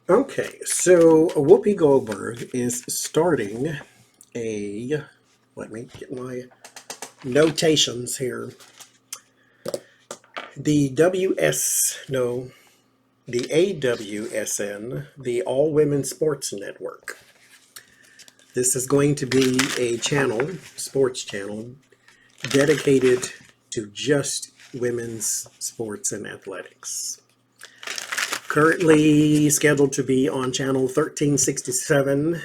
Okay, so Whoopi Goldberg is starting a, let me get my notations here. The the AWSN, the All Women Sports Network. This is going to be a channel, sports channel, dedicated to just women's sports and athletics. Currently scheduled to be on channel 1367,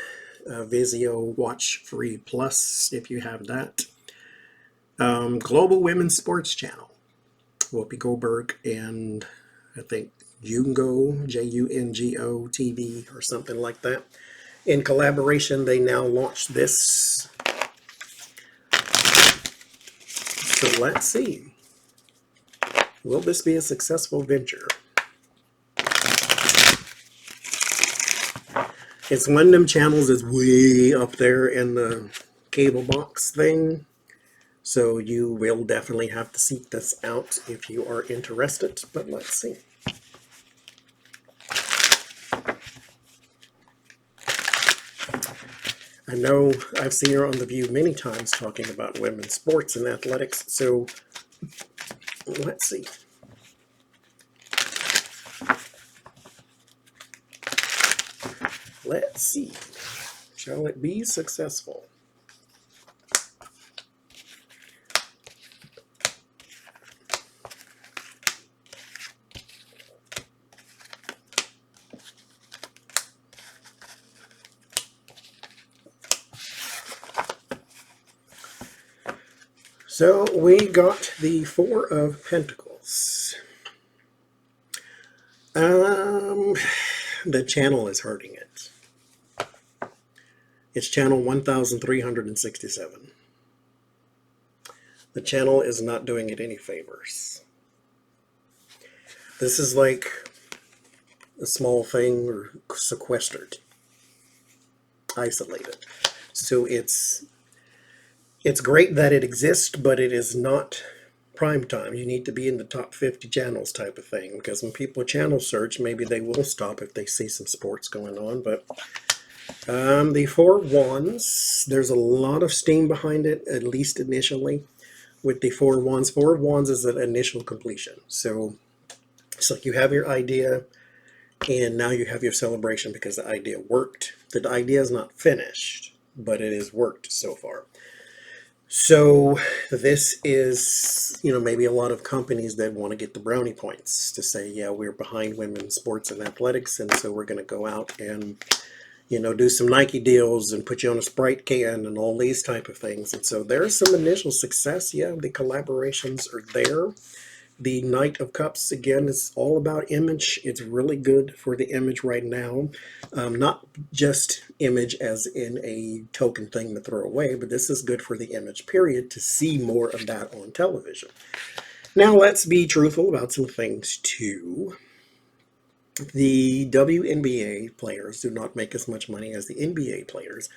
Vizio Watch Free Plus, if you have that. Global Women's Sports Channel, Whoopi Goldberg and I think Jungo, Jungo TV or something like that. In collaboration, they now launched this. So let's see. Will this be a successful venture? It's one of them channels that's way up there in the cable box thing. So you will definitely have to seek this out if you are interested, but let's see. I know I've seen her on The View many times talking about women's sports and athletics, so let's see. Let's see. Shall it be successful? So we got the Four of Pentacles. The channel is hurting it. It's channel 1367. The channel is not doing it any favors. This is like a small thing or sequestered, isolated. So it's great that it exists, but it is not prime time. You need to be in the top 50 channels type of thing, because when people channel search, maybe they will stop if they see some sports going on. But the Four Wands, there's a lot of steam behind it, at least initially, with the Four Wands. Four Wands is an initial completion. So it's like you have your idea, and now you have your celebration because the idea worked. The idea is not finished, but it has worked so far. So this is, maybe a lot of companies that want to get the brownie points to say, yeah, we're behind women's sports and athletics, and so we're going to go out and, do some Nike deals and put you on a Sprite can and all these type of things. And so there's some initial success. Yeah, the collaborations are there. The Knight of Cups, again, is all about image. It's really good for the image right now. Not just image as in a token thing to throw away, but this is good for the image, period, to see more of that on television. Now, let's be truthful about some things, too. The WNBA players do not make as much money as the NBA players,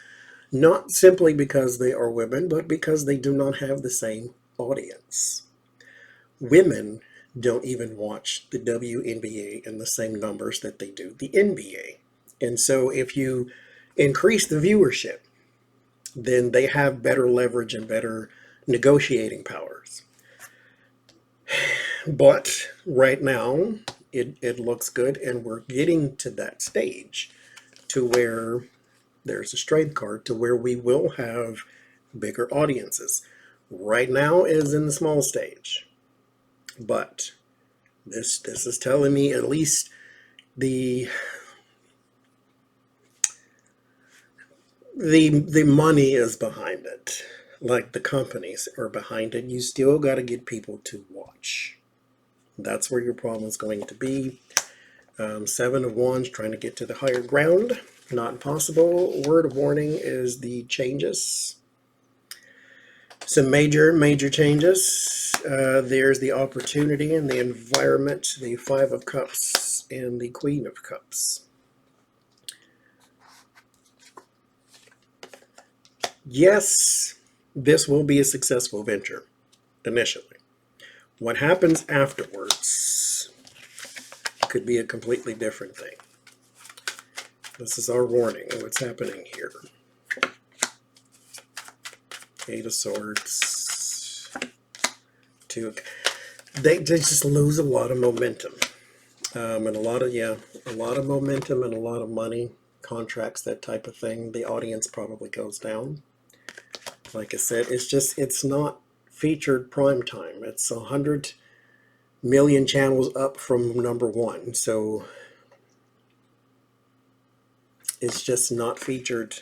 not simply because they are women, but because they do not have the same audience. Women don't even watch the WNBA in the same numbers that they do the NBA. And so if you increase the viewership, then they have better leverage and better negotiating powers. But right now, it looks good, and we're getting to that stage to where there's a strength card to where we will have bigger audiences. Right now is in the small stage. But this is telling me at least the money is behind it. Like the companies are behind it. You still got to get people to watch. That's where your problem is going to be. Seven of Wands, trying to get to the higher ground. Not possible. Word of warning is the changes. Some major changes. There's the opportunity and the environment, the Five of Cups and the Queen of Cups. Yes, this will be a successful venture initially. What happens afterwards could be a completely different thing. This is our warning of what's happening here. Eight of Swords. They just lose a lot of momentum. And a lot of momentum and a lot of money, contracts, that type of thing. The audience probably goes down. Like I said, it's not featured prime time. It's 100 million channels up from number one. So it's just not featured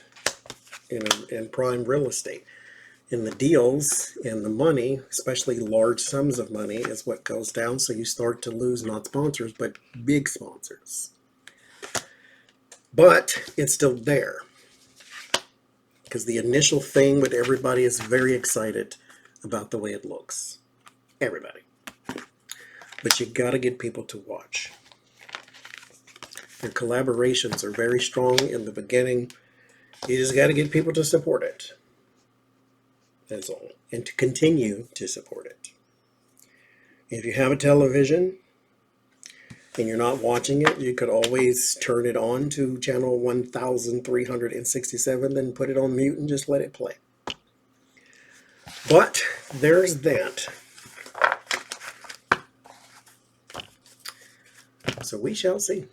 in prime real estate. In the deals and the money, especially large sums of money, is what goes down. So you start to lose not sponsors, but big sponsors. But it's still there. Because the initial thing with everybody is very excited about the way it looks. Everybody. But you got to get people to watch. Your collaborations are very strong in the beginning. You just got to get people to support it. That's all. And to continue to support it. If you have a television and you're not watching it, you could always turn it on to channel 1367, then put it on mute and just let it play. But there's that. So we shall see.